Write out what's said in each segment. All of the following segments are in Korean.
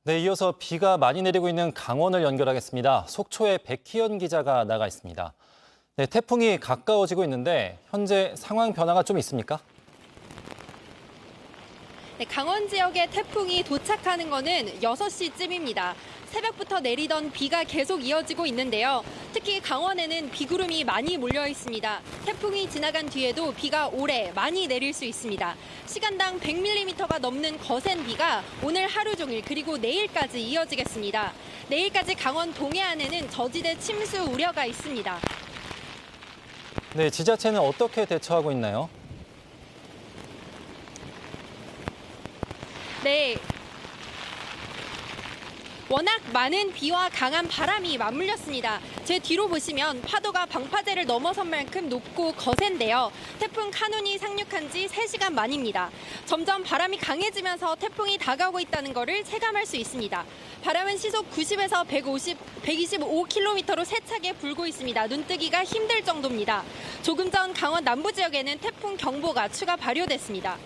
네, 이어서 비가 많이 내리고 있는 강원을 연결하겠습니다. 속초에 백희연 기자가 나가 있습니다. 네, 태풍이 가까워지고 있는데 현재 상황 변화가 좀 있습니까? 네, 강원 지역에 태풍이 도착하는 거는 6시쯤입니다. 새벽부터 내리던 비가 계속 이어지고 있는데요. 특히 강원에는 비구름이 많이 몰려 있습니다. 태풍이 지나간 뒤에도 비가 오래 많이 내릴 수 있습니다. 시간당 100mm가 넘는 거센 비가 오늘 하루 종일 그리고 내일까지 이어지겠습니다. 내일까지 강원 동해안에는 저지대 침수 우려가 있습니다. 네, 지자체는 어떻게 대처하고 있나요? 네. 워낙 많은 비와 강한 바람이 맞물렸습니다. 제 뒤로 보시면 파도가 방파제를 넘어선 만큼 높고 거센데요. 태풍 카눈이 상륙한 지 3시간 만입니다. 점점 바람이 강해지면서 태풍이 다가오고 있다는 것을 체감할 수 있습니다. 바람은 시속 90에서 125km로 세차게 불고 있습니다. 눈뜨기가 힘들 정도입니다. 조금 전 강원 남부 지역에는 태풍 경보가 추가 발효됐습니다.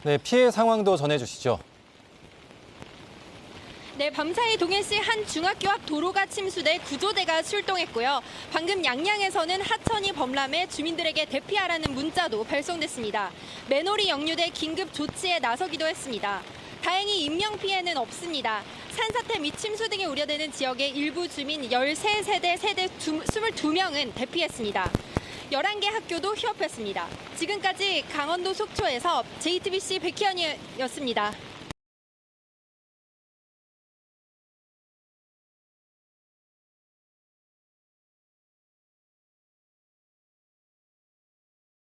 네, 피해 상황도 전해주시죠. 네, 밤사이 동해시 한 중학교 앞 도로가 침수돼 구조대가 출동했고요. 방금 양양에서는 하천이 범람해 주민들에게 대피하라는 문자도 발송됐습니다. 맨홀이 역류돼 긴급 조치에 나서기도 했습니다. 다행히 인명피해는 없습니다. 산사태 및 침수 등이 우려되는 지역의 일부 주민 13세대 22명은 대피했습니다. 11개 학교도 휴업했습니다. 지금까지 강원도 속초에서 JTBC 백희연이었습니다.